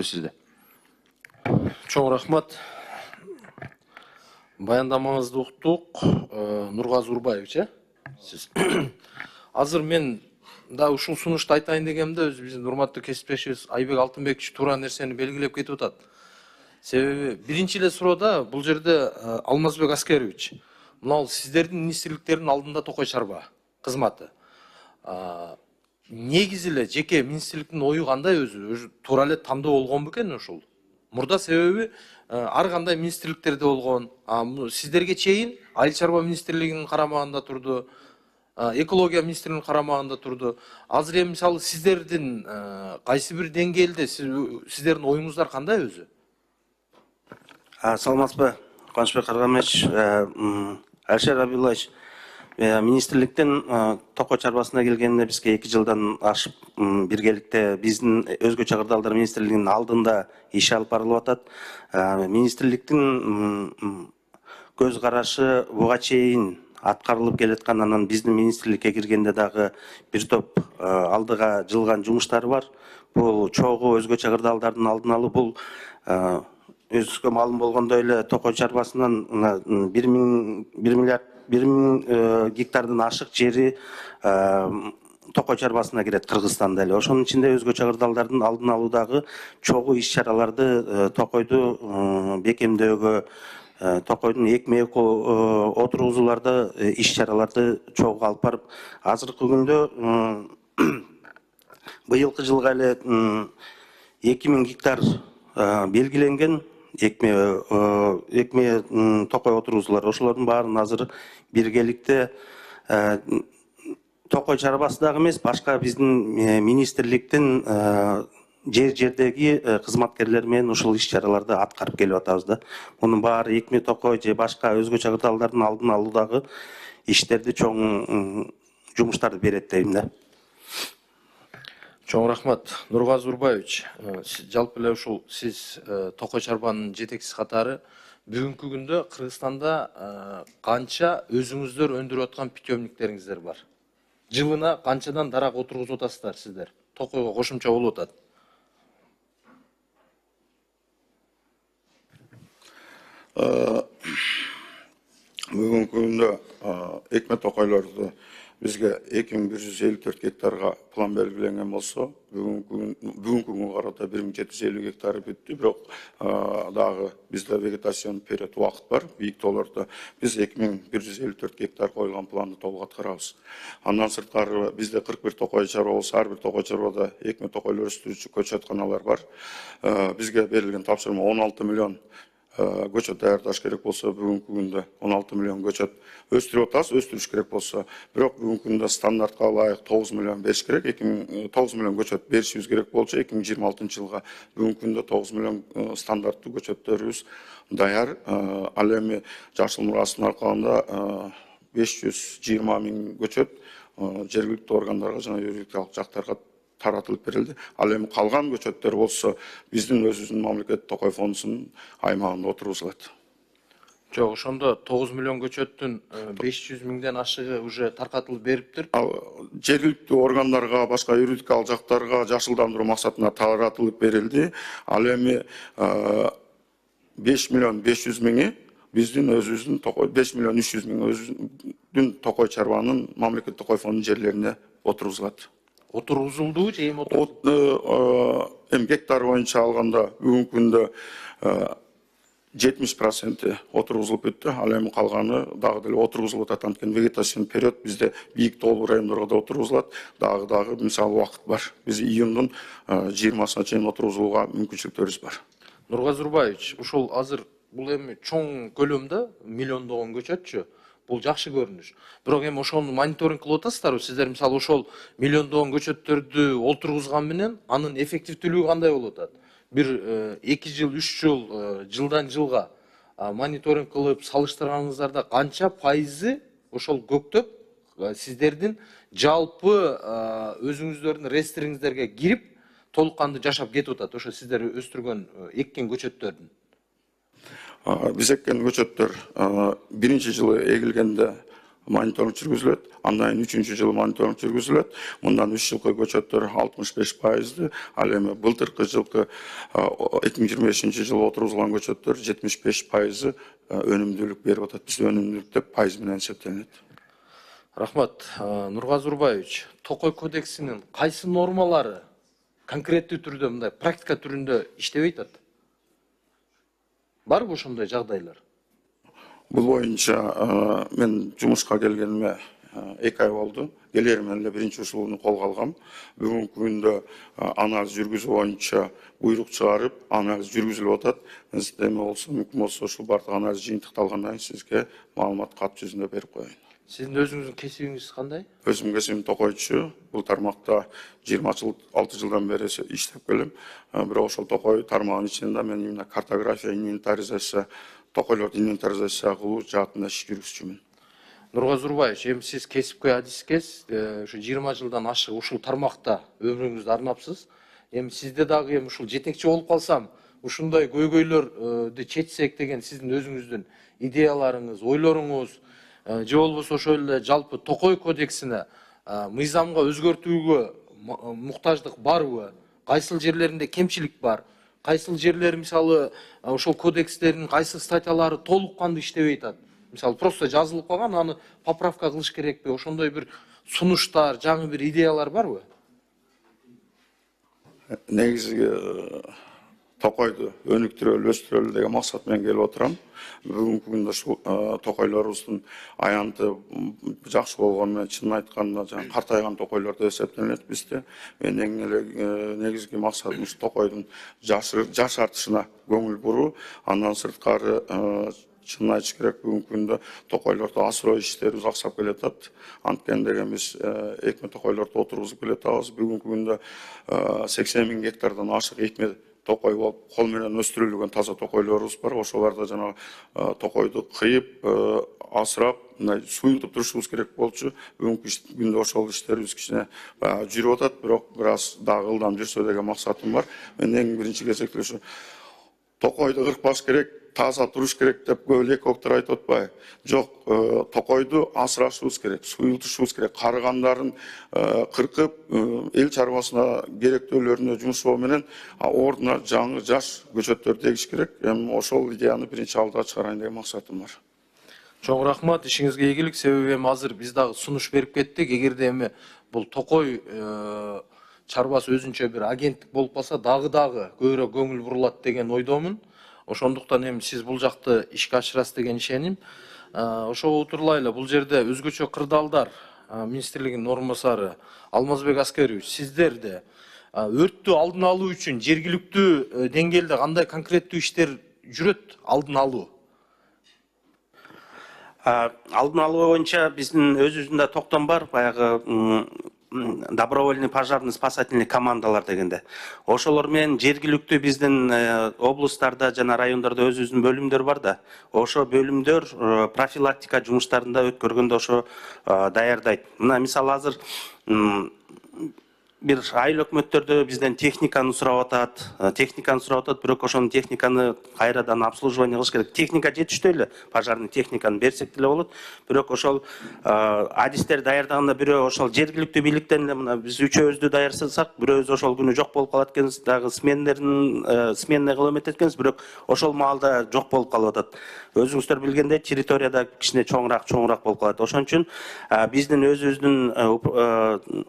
Sizde. Çok rahmat. Баяндамаңызды уктук. Нургазы Урбаевич, сиз. Азыр мен да ушул сунушту айтайын дегенде өз биздин урматтуу кесиптешибиз Айбек Алтынбекович туура нерсени белгилеп кетип атат. Себеби биринчи эле суроодо бул жерде Алмазбек Аскерович, мына сиздердин министрликтердин алдында Токой Чарба кызматы. Негизи эле жеке министрликтин ою кандай өзү туура эле тандоо болгон бекен ушул? Мурда себеби ар кандай министрликтерде болгон. Сиздерге чейин Айыл чарба министрлигинин карамагында турду, экология министрлигинин карамагында турду. Азыр эми мисалы сиздердин кайсы бир деңгээлде сиздердин оюңуздар кандай өзү? Саламатсызбы, Кубанычбек Каргамович, Алишер Абдуллаевич, министрликтен Токой чарбасына келгенде бизге 2 жылдан ашып биргеликте биздин өзгө чыгырдалдар министрлигинин алдында иш алып барылып атат. Министрликтин көз карашы буга чейин аткарылып келаткан, анан биздин министрликке киргенде дагы бир топ алдыга жылган жумуштары бар. Бул чогуу өзгө чыгырдалдардын алдын алуу, бул өзүңүзгө маалым болгондой эле Токой чарбасынан 1 миң гектардан ашык жери Токой чарбасына кирет Кыргызстанда эле. Ошонун ичинде өзгө чыгырдалдардын алдын алуудагы чогуу иш-чараларды Токойду бекемдөөгө, Токойдун экме отургузууларда иш-чараларды чогуу алып барып, азыркы күндө быйылкы жылга эле 2000 гектар белгиленген экме Токой отургузуулар. Ошолордун баарын азыр биргеликте Токой чарбасы дагы эмес, башка биздин министрликтин жердеги кызматкерлер менен ушул иш-чараларды аткарып келип атабыз да. Мунун баары экме Токой же башка өзгө чыгырдалдардын алдын алуудагы иштерди, чоң жумуштарды берет дейм да. Чоң рахмат. Нургазы Урбаевич, жалпы эле ушул сиз Токой чарбанын жетекчиси катары бүгүнкү күндө Кыргызстанда канча өзүңүздөр өндүрүп аткан питөмниктериңиздер бар? Жылына канчадан дарак отургузуп атасыздар сиздер? Токойго кошумча болуп атат. Бүгүнкү күндө экме Токойлорду бизге 2154 гектарга план белгиленген болсо, бүгүнкү күнгө карата 1750 гектары бүттү, бирок дагы бизде вегетацион период убакыт бар, бийик тоолордо биз 2154 гектар коюлган планды толук аткарабыз. Андан сырткары бизде 41 Токой чарба болсо, ар бир Токой чарбада экме Токойлор өстүрүүчү көчөтканалар бар. Бизге берилген тапшырма 16 миллион көчөт даярдаш керек болсо, бүгүнкү күндө 16 миллион көчөт өстүрүп атабыз, өстүрүш керек болсо. Бирок бүгүнкү күндө стандартка ылайык 9 миллион бериш керек, 9 миллион көчөт беришибиз керек болчу 2026 жылга. Бүгүнкү күндө 9 миллион стандарттуу көчөттөрүбүз даяр. Ал эми Жашыл мурастын аркалында 520 миң көчөт жергиликтүү органдарга жана юридикалык жактарга таратылып берилди. Ал эми калган көчөттөр болсо биздин өзүбүздүн мамлекет Токой фондунун аймагында отургузулат. Жок, ошондо 9 миллион көчөттүн 500 миңден ашыгы уже таркатылып бериптир. Жергиликтүү органдарга, башка юридикалык жактарга жашылдандыруу максатында таратылып берилди. Ал эми 5 миллион 500 миңи биздин өзүбүздүн 5 миллион 300 миң өзүбүздүн Токой чарбанын мамлекет Токой фондунун жерлерине отургузулат. Отургузулду же эми отургузулду? Эми гектар боюнча алганда бүгүнкү күндө 70% отургузулуп бүттү. Ал эми калганы дагы деле отургузулуп атат. Анткени вегетацион период бизде бийик тоолуу райондорго да отургузулат. Дагы мисалы убакыт бар. Биз июндун 20-сына чейин отургузууга мүмкүнчүлүктөрүбүз бар. Нургазы Урбаевич, ушул азыр бул эми чоң көлөмдө миллиондогон көчөтчү. Бул жакшы көрүнүш. Бирок эми ошону мониторинг кылып атасыздарбы? Сиздер мисалы ошол миллиондогон көчөттөрдү олтургузган менен анын эффективдүүлүгү кандай болуп атат? Бир 2 жыл, 3 жыл, жылдан жылга мониторинг кылып салыштырганыңыздарда канча пайызы ошол көктөп сиздердин жалпы өзүңүздөрдүн реестриңиздерге кирип толук кандуу жашап кетип атат? Ошо сиздер өстүргөн эккен көчөттөрдүн. Биз эккен көчөттөр биринчи жылы эгилгенде мониторинг жүргүзүлөт. Андан кийин 3-чү жылы мониторинг жүргүзүлөт. Мындан 3 жылкы көчөттөр 65%, ал эми былтыркы жылкы 2025 жылы отургузулган көчөттөр 75% өнүмдүүлүк берип атат. Бизде өнүмдүүлүк деп пайыз менен эсептелет. Рахмат. Нургазы Урбаевич, Токой кодексинин кайсы нормалары конкреттүү түрдө, мындай практика түрүндө иштебей атат? Барбы ошондой жагдайлар? Бул боюнча мен жумушка келгениме 2 ай болду. Келер менен эле биринчи ушулуну колго алгам. Бүгүнкү күндө анализ жүргүзүү боюнча буйрук чыгарып, анализ жүргүзүлүп атат. Эми болсо, мүмкүн болсо ушул бардык анализ жыйынтыкталгандан кийин сизге маалымат кат жүзүндө берип коеюн. Сиздин өзүңүздүн кесибиңиз кандай? Өзүм кесибим токойчу. Бул тармакта 26 жылдан бери иштеп келем. Бирок ошол токой тармагынын ичинде мен именно картография, инвентаризация, токойлорду инвентаризация кылуу жаатында иш жүргүзчүмүн. Нургазы Урбаевич, эми сиз кесипкөй адискес, ушу 20 жылдан ашык ушул тармакта өмүрүңүздү арнапсыз. Эми сизде дагы эми ушул жетекчи болуп калсам, ушундай көйгөйлөрдү чечсек деген сиздин өзүңүздүн идеяларыңыз, ойлоруңуз, же болбосо ошол эле жалпы Токой кодексине мыйзамга өзгөртүүгө муктаждык барбы? Кайсыл жерлеринде кемчилик бар? Кайсыл жерлери мисалы ошол кодекстердин кайсы статьялары толук кандуу иштебей атат? Мисалы просто жазылып калган, аны поправка кылыш керекпи? Ошондой бир сунуштар, жаңы бир идеялар барбы? Негизи токойду өнүктүрөлү, өстүрөлү деген максат менен келип отурам. Бүгүнкү күндө ушул токойлорубуздун аянты жакшы болгону менен чынын айтканда картайган токойлор деп эсептелет бизде. Мен эң эле негизги максатым ушу токойдун жаш артышына көңүл буруу. Андан сырткары чынын айтыш керек, бүгүнкү күндө токойлорду асыроо иштери узаксап келатат. Анткени деген биз экме токойлорду отургузуп келатабыз. Бүгүнкү күндө 80 000 гектардан ашык экме токой болуп, кол менен өстүрүлгөн таза токойлорубуз бар. Ошоларда жана токойду кыйып, асырап, мындай суюлтуп турушубуз керек болчу. Бүгүнкү күндө ошол иштерибиз кичине жүрүп атат, бирок бир аз дагы ылдам жүрсө деген максатым бар. Мен эң биринчи кезекте ушу токойду кыркпаш керек, таза туруш керек деп көп эле экологдор айтып атпайбы? Жок, токойду асырашыбыз керек, суюлтушубуз керек. Карыгандарын кыркып, эл чарбасына керектөөлөрүнө жумшоо менен ордуна жаңы жаш көчөттөрдү эгиш керек. Эми ошол идеяны биринчи алдыга чыгарайын деген максатым бар. Чоң рахмат, ишиңизге ийгилик. Себеби эми азыр биз дагы сунуш берип кеттик. Эгерде эми бул токой чарбасы өзүнчө бир агенттик болуп калса, дагы көбүрөөк көңүл бурулат деген ойдомун. Ошондуктан эми сиз бул жакты ишке ашырасыз деген ишеним. Ошого утурлайлы, бул жерде өзгөчө кырдаалдар министрлигинин орун басары Алмазбек Аскерович, сиздерде өрттү алдын алуу үчүн жергиликтүү деңгээлде кандай конкреттүү иштер жүрөт, алдын алуу? Алдын алуу боюнча биздин өзүбүздүн да токтом бар, баягы добровольный пожарный спасательный командалар дегенде. Ошолор менен жергиликтүү биздин облустарда жана райондордо өзүбүздүн бөлүмдөр бар да. Ошо бөлүмдөр профилактика жумуштарында өткөргөндө ошо даярдайт. Мына мисалы азыр бир айыл өкмөттөрдө бизден техниканы сурап атат, бирок ошонун техниканы кайрадан обслуживание кылыш керек. Техника жетиштүү эле, пожарный техниканы берсек деле болот. Бирок ошол адистер даярдаганда бирөө ошол жергиликтүү бийликтен эле мына биз үчөөбүздү даярсак, бирөөбүз ошол күнү жок болуп калат экенбиз, дагы сменный кылып эметет экенбиз, бирок ошол маалда жок болуп калып атат. Өзүңүздөр билгендей, территорияда кичине чоңураак болуп калат. Ошон үчүн биздин өзүбүздүн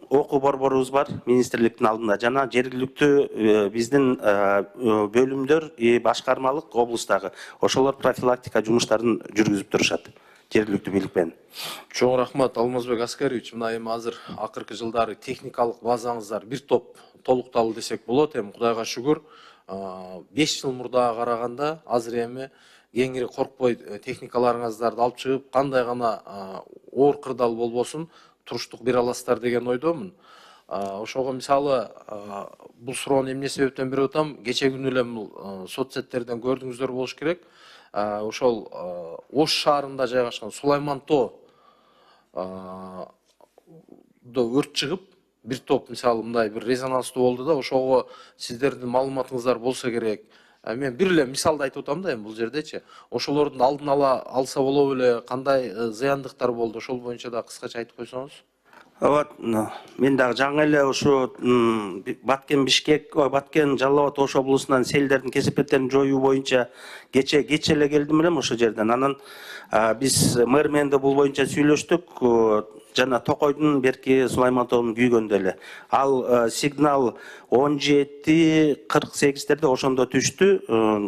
окуу борборубуз бар министрликтин алдында, жана жергиликтүү биздин бөлүмдөр башкармалык облустагы ошолор профилактика жумуштарын жүргүзүп турушат жергиликтүү бийлик менен. Чоң рахмат, Алмазбек Аскерович. Мына эми азыр акыркы жылдары техникалык базаңыздар бир топ толукталды десек болот. Эми Кудайга шүгүр, 5 жыл мурдага караганда азыр эми кеңири коркпой техникаларыңыздарды алып чыгып, кандай гана оор кырдаал болбосун туруштук бере аласыздар деген ойдомун. Ошого мисалы бул суроону эмне себептен берип атам? Кече күнү эле соцсеттерден көрдүңүздөр болуш керек. Ошол Ош шаарында жайгашкан Сулайман тоо өрт чыгып, бир топ мисалы мындай бир резонанстуу болду да, ошого сиздердин маалыматыңыздар болсо керек. Мен бир эле мисалды айтып атам да эми бул жердечи. Ошолордун алдын ала алса болобу эле, кандай зыяндыктар болду, ошол боюнча да кыскача айтып койсоңуз. Вот, мен дагы жаңы эле ушу Баткен Бишкек, Баткен Жалал Абад Ош облусунан селдердин кесепеттерин жоюу боюнча кече эле келдим элем ошол жерден. Анан биз мэр менен да бул боюнча сүйлөштүк. Жана Токойдун берки Сулайман тоонун күйгөндө эле. Ал сигнал 17:48 ошондо түштү,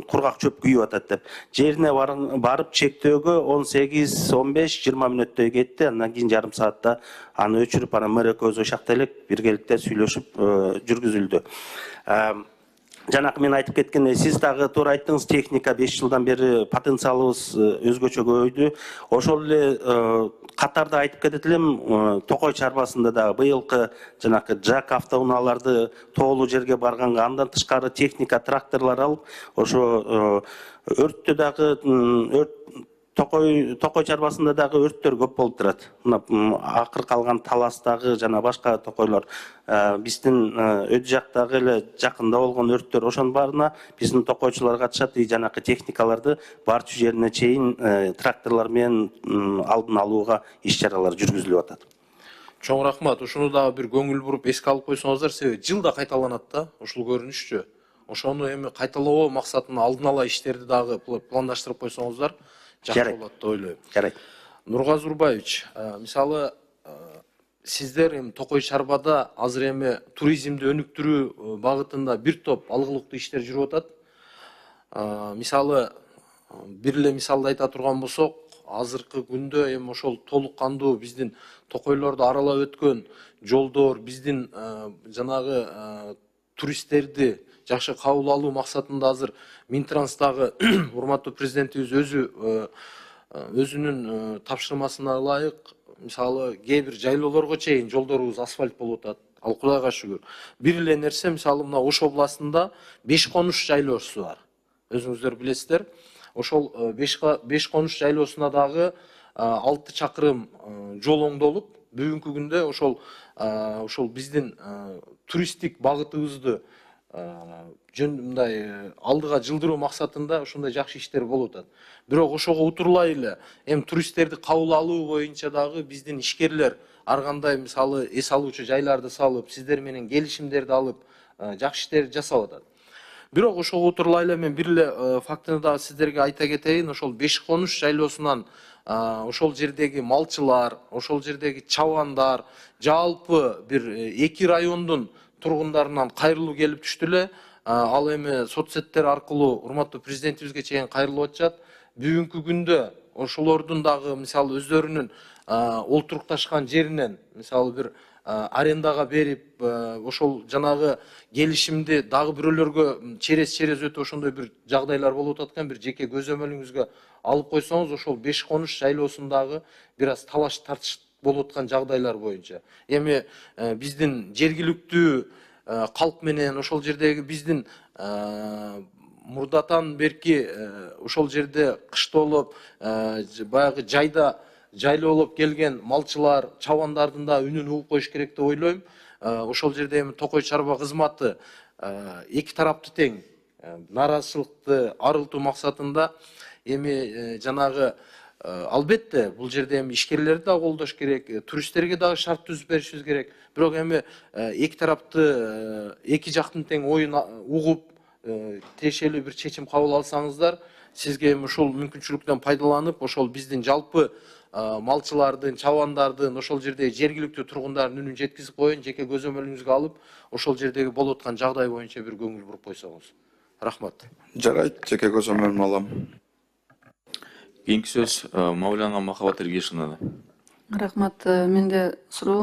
кургак чөп күйүп атат деп. Жерине барып чектөөгө 18-15-20 мүнөттөй кетти. Андан кийин жарым саатта аны өчүрүп, анан мэр экөөбүз ошакта элек биргеликте сүйлөшүп жүргүзүлдү. Жанакы мен айтып кеткендей, сиз дагы туура айттыңыз, техника 5 жылдан бери потенциалыбыз өзгөчө көбөйдү. Ошол эле катарда айтып кетет элем, Токой чарбасында дагы быйылкы жанакы жак автоунааларды тоолуу жерге барганга, андан тышкары техника, тракторлор алып, ошо өрттө дагы Токой чарбасында дагы өрттөр көп болуп турат. Акыр калган Таластагы жана башка токойлор, биздин өт жактагы эле жакында болгон өрттөр, ошонун баарына биздин токойчулар катышат, жанакы техникаларды барчу жерине чейин тракторлор менен алдын алууга иш-чаралар жүргүзүлүп атат. Чоң рахмат. Ушуну дагы бир көңүл буруп эске алып койсоңуздар, себеби жылда кайталанат да, ушул көрүнүшчү. Ошону эми кайталоо максатында алдын ала иштерди дагы пландаштырып койсоңуздар жакшы болот деп ойлойм. Жарайт. Нургазы Урбаевич, мисалы сиздер эми Токой чарбада азыр эми туризмди өнүктүрүү багытында бир топ алгылыктуу иштер жүрүп атат. Мисалы бир эле мисалды айта турган болсок, азыркы күндө эми ошол толук кандуу биздин токойлорду аралап өткөн жолдор, биздин жанагы туристтерди жакшы кабыл алуу максатында азыр Минтранстагы урматтуу президентибиз өзүнүн тапшырмасына ылайык, мисалы кээ бир жайлоолорго чейин жолдорубуз асфальт болуп атат. Ал Кудайга шүгүр. Бир эле нерсе, мисалы мына Ош областында Беш конуш жайлоосу бар. Өзүңүздөр билесиздер. Ошол Беш конуш жайлоосуна дагы 6 чакырым жол оңдолуп, бүгүнкү күндө ошол биздин туристтик багытыбызды мындай алдыга жылдыруу максатында ошондой жакшы иштер болуп атат. Бирок ошого утурлай эле эми туристтерди кабыл алуу боюнча дагы биздин ишкерлер ар кандай мисалы эс алуучу жайларды салып, сиздер менен келишимдерди алып, жакшы иштерди жасап атат. Бирок ошого утурлай эле мен бир эле фактыны дагы сиздерге айта кетейин. Ошол Беш конуш жайлоосунан ошол жердеги малчылар, ошол жердеги чабандар, жалпы бир 2 райондун тургундарынан кайрылуу келип түштү эле. Ал эми соцсеттер аркылуу урматтуу президентибизге чейин кайрылып атышат. Бүгүнкү күндө ошолордун дагы мисалы өздөрүнүн олтурукташкан жеринен мисалы бир арендага берип, ошол жанагы келишимди дагы бирөөлөргө через өтүп ошондой бир жагдайлар болуп аткан, бир жеке көзөмөлүңүзгө алып койсоңуз, ошол Беш конуш жайлоосундагы бир аз талаш тартыш болуп аткан жагдайлар боюнча. Эми биздин жергиликтүү калк менен ошол жердеги биздин мурдатан берки ошол жерде кыштоолоп, баягы жайда жайлоолоп келген малчылар, чабандардын да үнүн угуп коюш керек деп ойлойм. Ошол жерде эми Токой чарба кызматы эки тараптуу тең нааразычылыкты арылтуу максатында эми жанагы албетте бул жерде эми ишкерлерди да колдош керек, туристтерге дагы шарт түзүп беришибиз керек. Бирок эми эки тарапты, эки жактын тең оюн угуп, тиешелүү бир чечим кабыл алсаңыздар, сизге эми ушул мүмкүнчүлүктөн пайдаланып, ошол биздин жалпы малчылардын, чабандардын, ошол жердеги жергиликтүү тургундардын үнүн жеткизип коеюн, жеке көзөмөлүңүзгө алып, ошол жердеги болуп аткан жагдай боюнча бир көңүл буруп койсоңуз. Рахмат. Жарайт, жеке көзөмөлүмө алам. Кийинки сөз Мавляна Махабат Эргешиновна. Рахмат, менде суроо